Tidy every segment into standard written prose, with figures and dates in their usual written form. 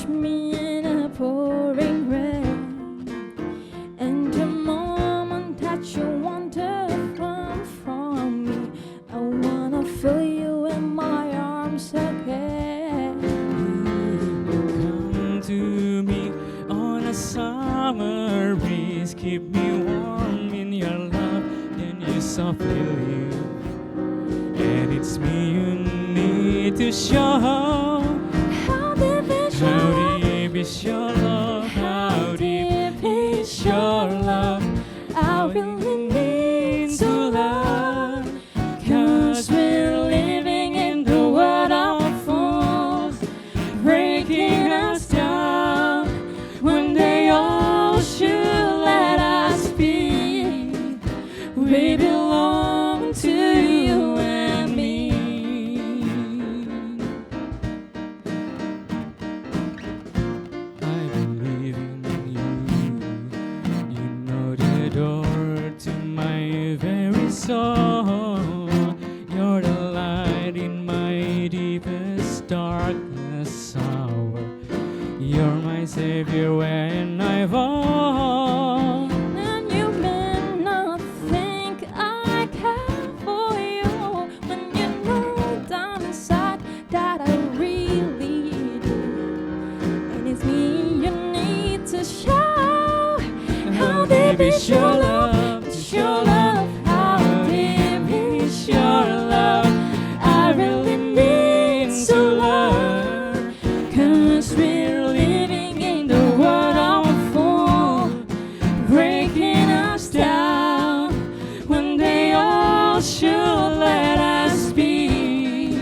me in a pouring rain. And the moment that you wander from me, I wanna feel you in my arms again. Come to me on a summer breeze, keep me warm in your love, then you softly leave. And it's me you need to show. How deep is your How love? deep is your love? How deep is your love? I really need to love, 'cause we're living in the world of fools, breaking us down when they all should let us be. We belong to you and me. I believe in you. You know the door to my very soul. You're the light in my deepest darkness hour. You're my savior when I fall. And you may not think I care for you, when you know down inside that I really do. And it's me you need to show. How deep is your love? Is your love? How deep is your love? I really need to love, 'cause we're living in the world of fools, breaking us down when they all should let us be.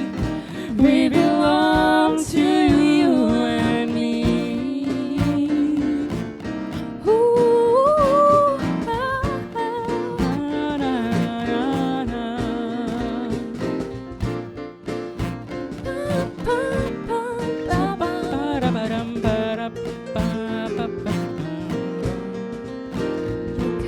We belong to you and me. Ooh,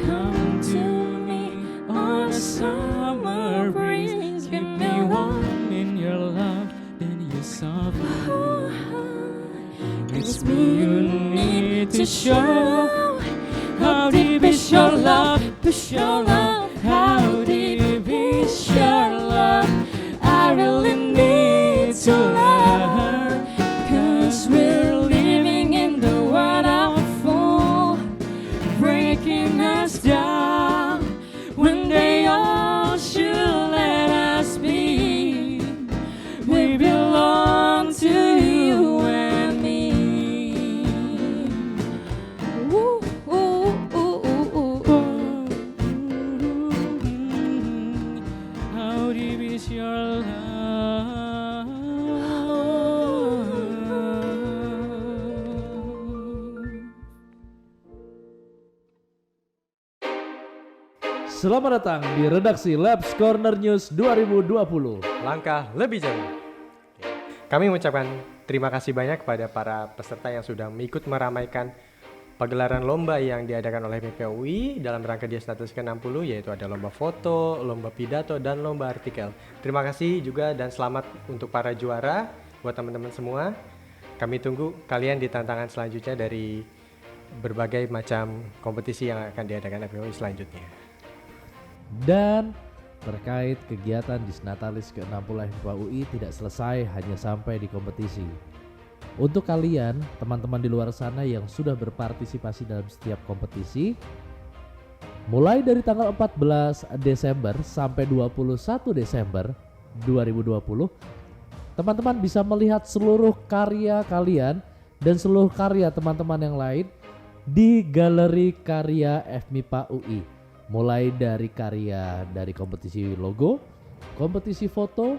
come to me on a summer breeze, give me warm. in your love, then you softly. It's me you need to show. How deep is your love? Is your love? How deep is your love? I really need to love, 'cause we're living in the world of fools, breaking us down when they all should let us be. We belong to you and me. Ooh, ooh, ooh, ooh, ooh, ooh. How deep is your love? Selamat datang di redaksi Labs Corner News 2020. Langkah lebih jauh. Kami mengucapkan terima kasih banyak kepada para peserta yang sudah ikut meramaikan pagelaran lomba yang diadakan oleh PPUI dalam rangka Dies Natalis ke-60, yaitu ada lomba foto, lomba pidato, dan lomba artikel. Terima kasih juga dan selamat untuk para juara, buat teman-teman semua. Kami tunggu kalian di tantangan selanjutnya dari berbagai macam kompetisi yang akan diadakan PPUI selanjutnya. Dan terkait kegiatan Disnatalis ke-60 FMIPA UI tidak selesai hanya sampai di kompetisi. Untuk kalian, teman-teman di luar sana yang sudah berpartisipasi dalam setiap kompetisi, mulai dari tanggal 14 Desember sampai 21 Desember 2020, teman-teman bisa melihat seluruh karya kalian dan seluruh karya teman-teman yang lain di Galeri Karya FMIPA UI. Mulai dari karya dari kompetisi logo, kompetisi foto,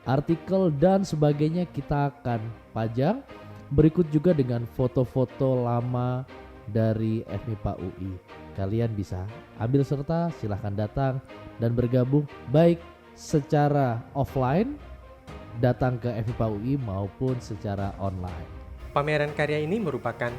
artikel dan sebagainya kita akan pajang. Berikut juga dengan foto-foto lama dari FMIPA UI. Kalian bisa ambil serta, silahkan datang dan bergabung baik secara offline datang ke FMIPA UI maupun secara online. Pameran karya ini merupakan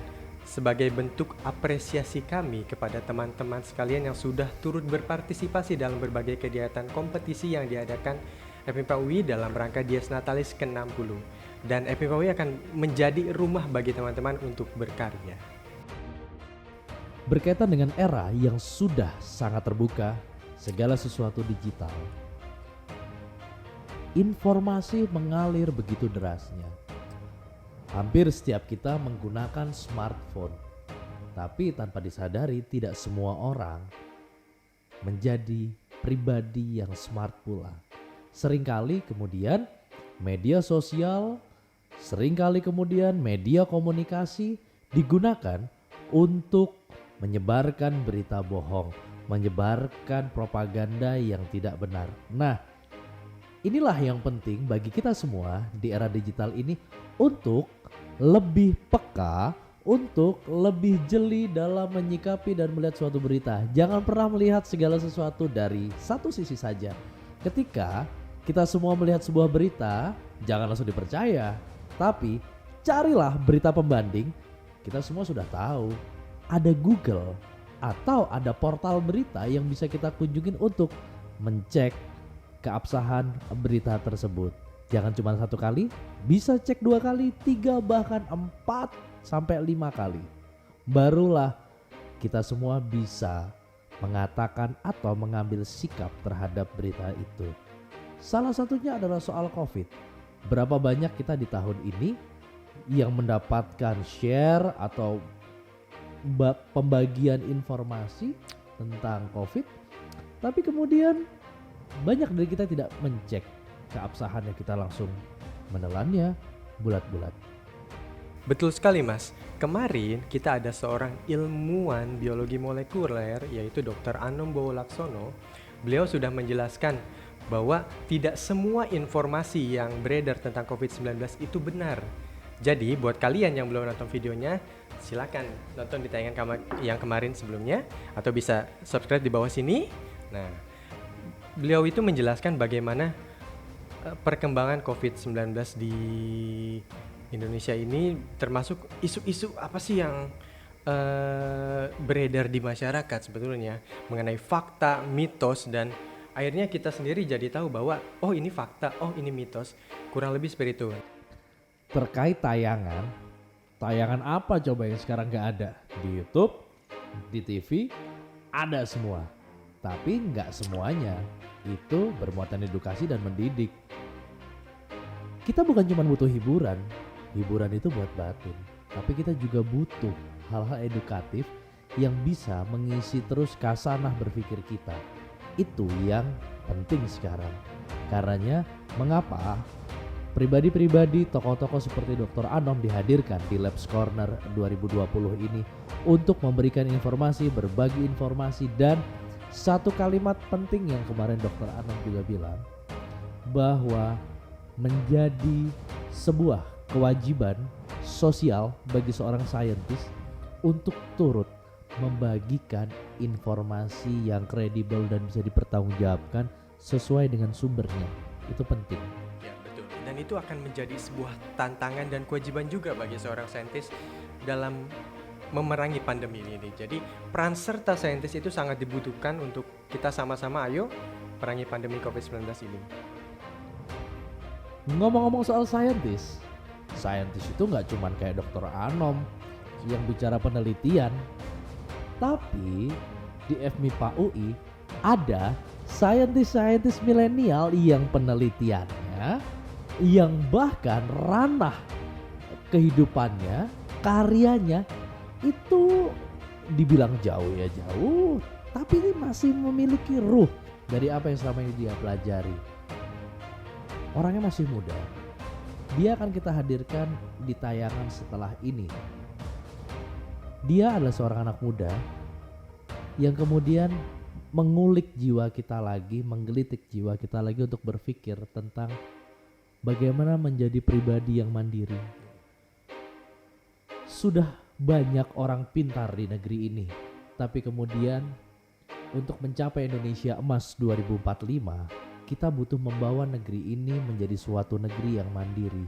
sebagai bentuk apresiasi kami kepada teman-teman sekalian yang sudah turut berpartisipasi dalam berbagai kegiatan kompetisi yang diadakan FMIPA UI dalam rangka Dies Natalis ke-60. dan FMPUI akan menjadi rumah bagi teman-teman untuk berkarya. Berkaitan dengan era yang sudah sangat terbuka, segala sesuatu digital. Informasi mengalir begitu derasnya. Hampir setiap kita menggunakan smartphone. Tapi tanpa disadari tidak semua orang menjadi pribadi yang smart pula. Seringkali kemudian media sosial, seringkali kemudian media komunikasi digunakan untuk menyebarkan berita bohong, menyebarkan propaganda yang tidak benar. Nah, inilah yang penting bagi kita semua di era digital ini untuk lebih peka, untuk lebih jeli dalam menyikapi dan melihat suatu berita. Jangan pernah melihat segala sesuatu dari satu sisi saja. Ketika kita semua melihat sebuah berita, jangan langsung dipercaya. Tapi carilah berita pembanding. Kita semua sudah tahu ada Google atau ada portal berita yang bisa kita kunjungin untuk mencek keabsahan berita tersebut. Jangan cuma satu kali, bisa cek 2 kali, 3 bahkan 4 sampai 5 kali. Barulah kita semua bisa mengatakan atau mengambil sikap terhadap berita itu. Salah satunya adalah soal COVID. Berapa banyak kita di tahun ini yang mendapatkan share atau pembagian informasi tentang COVID, tapi kemudian banyak dari kita tidak mencek keabsahannya, kita langsung menelannya bulat-bulat. Betul sekali Mas. Kemarin kita ada seorang ilmuwan biologi molekuler yaitu Dr. Anom Bowo Laksono. Beliau sudah menjelaskan bahwa tidak semua informasi yang beredar tentang COVID-19 itu benar. Jadi buat kalian yang belum nonton videonya, silakan nonton di tayangan yang kemarin sebelumnya atau bisa subscribe di bawah sini. Nah, beliau itu menjelaskan bagaimana perkembangan COVID-19 di Indonesia ini, termasuk isu-isu apa sih yang beredar di masyarakat sebetulnya mengenai fakta, mitos, dan akhirnya kita sendiri jadi tahu bahwa oh ini fakta, oh ini mitos, kurang lebih seperti itu. Terkait tayangan apa coba yang sekarang gak ada? Di YouTube, di TV, ada semua. Tapi gak semuanya itu bermuatan edukasi dan mendidik. Kita bukan cuma butuh hiburan itu buat batin. Tapi kita juga butuh hal-hal edukatif yang bisa mengisi terus kasanah berpikir kita. Itu yang penting sekarang. Karenanya mengapa pribadi-pribadi, tokoh-tokoh seperti Dr. Anom dihadirkan di Labs Corner 2020 ini untuk memberikan informasi, berbagi informasi, dan satu kalimat penting yang kemarin Dr. Anom juga bilang, bahwa menjadi sebuah kewajiban sosial bagi seorang saintis untuk turut membagikan informasi yang kredibel dan bisa dipertanggungjawabkan sesuai dengan sumbernya. Itu penting. Ya, betul. Dan itu akan menjadi sebuah tantangan dan kewajiban juga bagi seorang saintis dalam memerangi pandemi ini. Jadi peran serta saintis itu sangat dibutuhkan untuk kita sama-sama ayo perangi pandemi COVID-19 ini. Ngomong-ngomong soal saintis itu nggak cuman kayak Dr. Anom yang bicara penelitian, tapi di FMIPA UI ada saintis milenial yang penelitiannya, yang bahkan ranah kehidupannya, karyanya itu dibilang jauh ya jauh, tapi ini masih memiliki ruh dari apa yang selama ini dia pelajari. Orangnya masih muda. Dia akan kita hadirkan di tayangan setelah ini. Dia adalah seorang anak muda yang kemudian mengulik jiwa kita lagi, menggelitik jiwa kita lagi untuk berpikir tentang bagaimana menjadi pribadi yang mandiri. Sudah banyak orang pintar di negeri ini, tapi kemudian untuk mencapai Indonesia Emas 2045, kita butuh membawa negeri ini menjadi suatu negeri yang mandiri,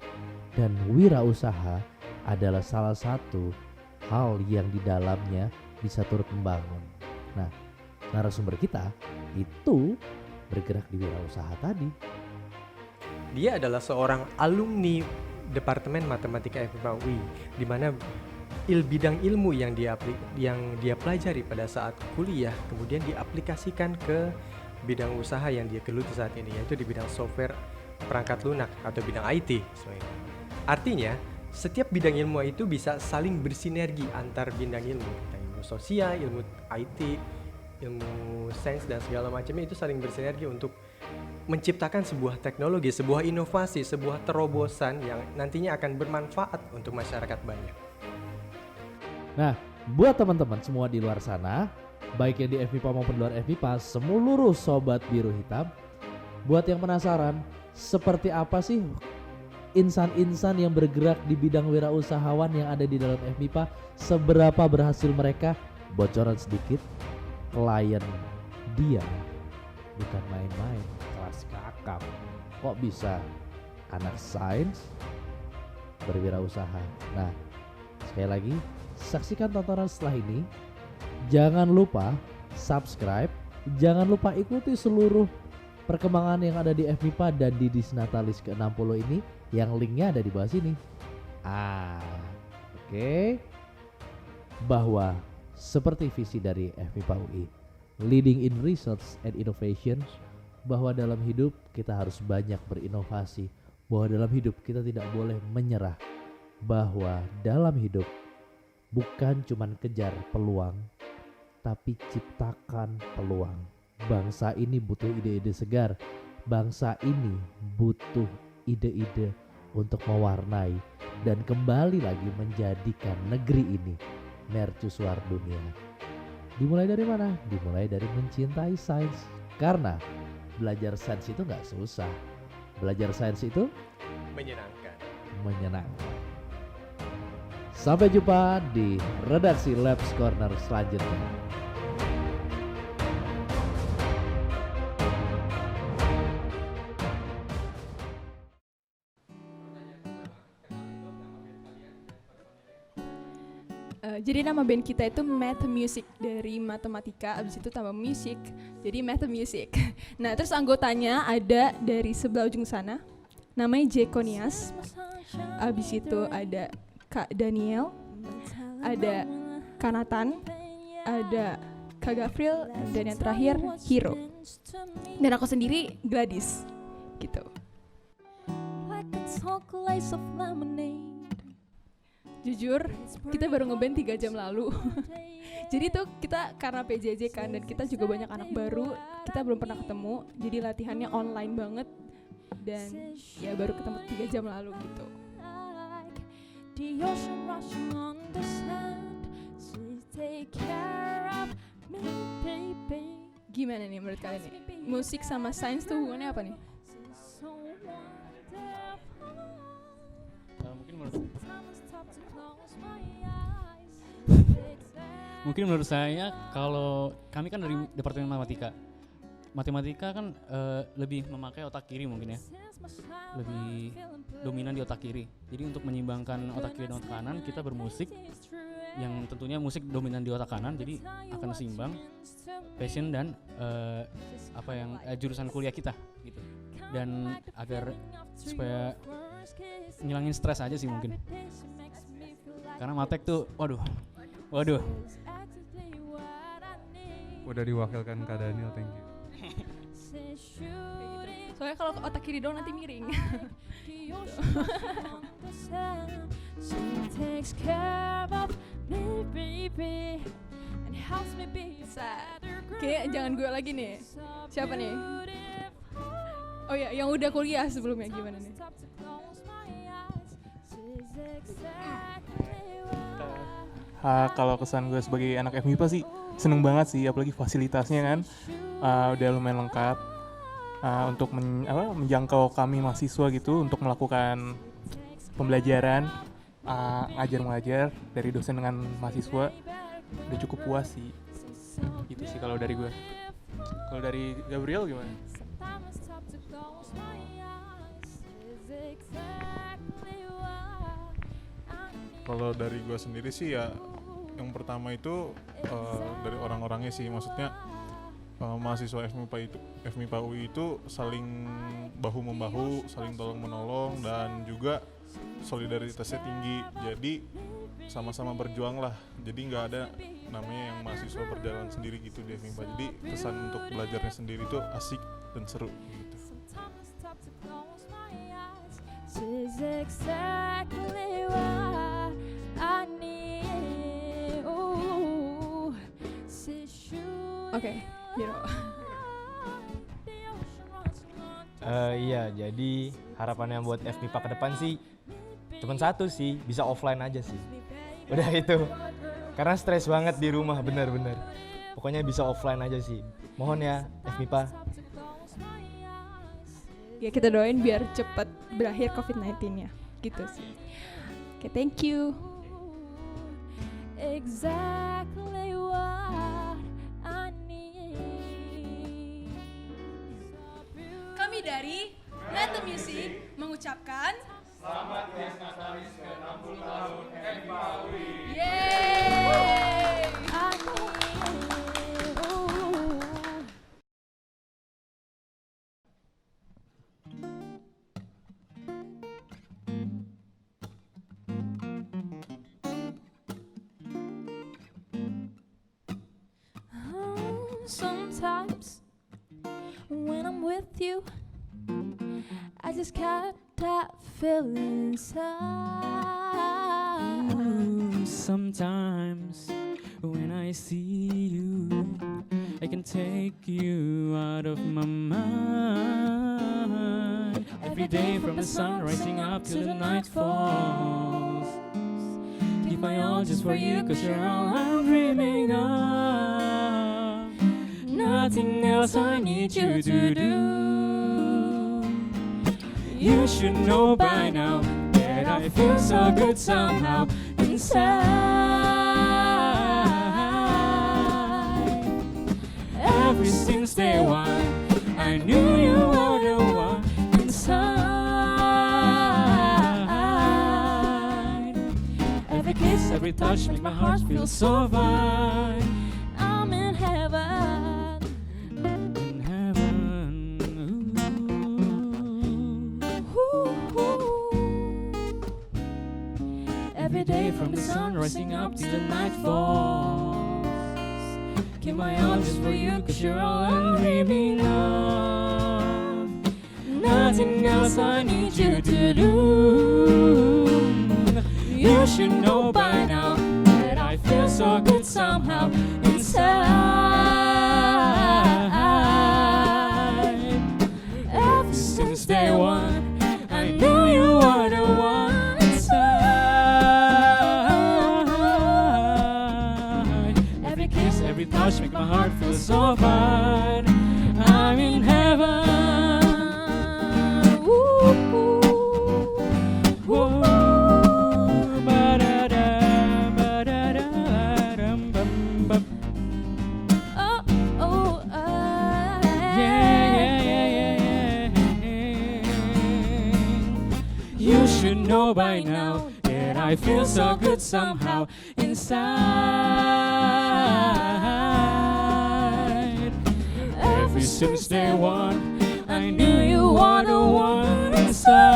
dan wirausaha adalah salah satu hal yang di dalamnya bisa turut membangun. Nah, narasumber kita itu bergerak di wirausaha tadi. Dia adalah seorang alumni Departemen Matematika FMIPA UI, di mana bidang ilmu yang dia pelajari pada saat kuliah kemudian diaplikasikan ke bidang usaha yang dia geluti saat ini, yaitu di bidang software perangkat lunak atau bidang IT sebenarnya. Artinya setiap bidang ilmu itu bisa saling bersinergi antar bidang ilmu sosial, ilmu IT, ilmu sains dan segala macamnya itu saling bersinergi untuk menciptakan sebuah teknologi, sebuah inovasi, sebuah terobosan yang nantinya akan bermanfaat untuk masyarakat banyak. Nah, buat teman-teman semua di luar sana, baik yang di FMIPA maupun luar FMIPA, seluruh sobat biru hitam, buat yang penasaran, seperti apa sih insan-insan yang bergerak di bidang wirausahawan yang ada di dalam FMIPA, seberapa berhasil mereka? Bocoran sedikit, klien dia bukan main-main, kelas kakap. Kok bisa anak sains berwirausaha? Nah, sekali lagi, saksikan tontonan setelah ini. Jangan lupa subscribe, jangan lupa ikuti seluruh perkembangan yang ada di FMIPA dan di Disnatalis ke-60 ini, yang linknya ada di bawah sini. Oke. Bahwa seperti visi dari FMIPA UI, leading in research and innovation, bahwa dalam hidup kita harus banyak berinovasi, bahwa dalam hidup kita tidak boleh menyerah, bahwa dalam hidup bukan cuman kejar peluang, tapi ciptakan peluang. Bangsa ini butuh ide-ide segar. Bangsa ini butuh ide-ide untuk mewarnai dan kembali lagi menjadikan negeri ini mercusuar dunia. Dimulai dari mana? Dimulai dari mencintai sains. Karena belajar sains itu gak susah. Belajar sains itu menyenangkan. Sampai jumpa di redaksi Labs Corner selanjutnya. Jadi nama band kita itu Math Music, dari matematika abis itu tambah music, jadi Math Music. Nah terus anggotanya ada dari sebelah ujung sana, namanya Jekonias. Abis itu ada Kak Daniel, ada Kak Nathan, ada Kak Gavril, dan yang terakhir Hero. Dan aku sendiri Gladys, gitu. Like a tall glass of lemonade. Jujur, kita baru ngeband 3 jam lalu. Jadi tuh kita karena PJJ kan, dan kita juga banyak anak baru, kita belum pernah ketemu, jadi latihannya online banget. Dan ya baru ketemu 3 jam lalu gitu. Gimana nih menurut kalian nih? Musik sama sains tuh hubungannya apa nih? Mungkin menurut saya, kalau kami kan dari Departemen Matematika kan lebih memakai otak kiri mungkin ya, lebih dominan di otak kiri. Jadi untuk menyeimbangkan otak kiri dan otak kanan, kita bermusik yang tentunya musik dominan di otak kanan, jadi akan seimbang passion dan jurusan kuliah kita gitu. Dan agar supaya ngilangin stres aja sih mungkin. Karena matek tuh, waduh. Udah diwakilkan Kak Daniel, thank you. Soalnya kalau otak kiri dong nanti miring. Kayak jangan gue lagi nih. Siapa nih? Oh ya, yang udah kuliah sebelumnya gimana nih? Kalau kesan gue sebagai anak FMIPA sih seneng banget sih, apalagi fasilitasnya kan udah lumayan lengkap untuk menjangkau kami mahasiswa gitu untuk melakukan pembelajaran ngajar-mengajar dari dosen dengan mahasiswa. Udah cukup puas sih, gitu sih kalau dari gue. Kalau dari Gabriel gimana? Kalau dari gue sendiri sih ya, yang pertama itu dari orang-orangnya sih, maksudnya mahasiswa FMIPA UI itu saling bahu-membahu, saling tolong-menolong, dan juga solidaritasnya tinggi, jadi sama-sama berjuang lah. Jadi nggak ada namanya yang mahasiswa berjalan sendiri gitu di FMIPA. Jadi kesan untuk belajarnya sendiri tuh asik dan seru gitu. This is exactly what I need. Ooh, Oke, Hiro. Iya, jadi harapannya buat FMIPA ke depan sih cuman satu sih, bisa offline aja sih. Udah itu. Karena stres banget di rumah, bener-bener. Pokoknya bisa offline aja sih. Mohon ya FMIPA. Ya kita doain biar cepat berakhir COVID-19-nya. Gitu sih. Oke, thank you. Exactly what I need. Kami dari Let the Music mengucapkan Selamat Natalis ke-60 tahun FMIPA UI. yeay. I need. Ooh. Sometimes when I'm with you, I just got that feeling inside. Sometimes when I see you, I can take you out of my mind. Every day from the sun rising up till the night falls, give my all just for you, 'cause you're all I'm dreaming of. Nothing else I need you to do. You should know by now that I feel so good somehow inside. Ever since day one, I knew you were the one inside. Every kiss, every touch make my heart feel so fine. I'm in heaven. In heaven. Ooh. Every day from the sun rising up till the night falls, give my all just for you, 'cause you're all I'm dreaming of. Nothing else I need you to do. You should know by now that I feel so good somehow inside. Ever since day one, I knew you were the one inside. Every kiss, every touch make my heart feel so fine. I'm in heaven. Ooh, ooh, ooh. Ba-da-da, ba-da-da, bum, bum. Oh, oh, yeah. You should know by now that I feel so good somehow inside. Ever since day one, I knew you were the one inside.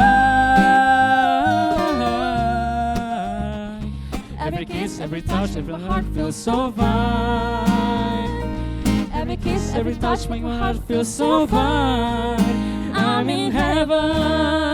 Every kiss, every touch, every heart feels so fine. Every kiss, every touch make my heart feel so fine. I'm in heaven.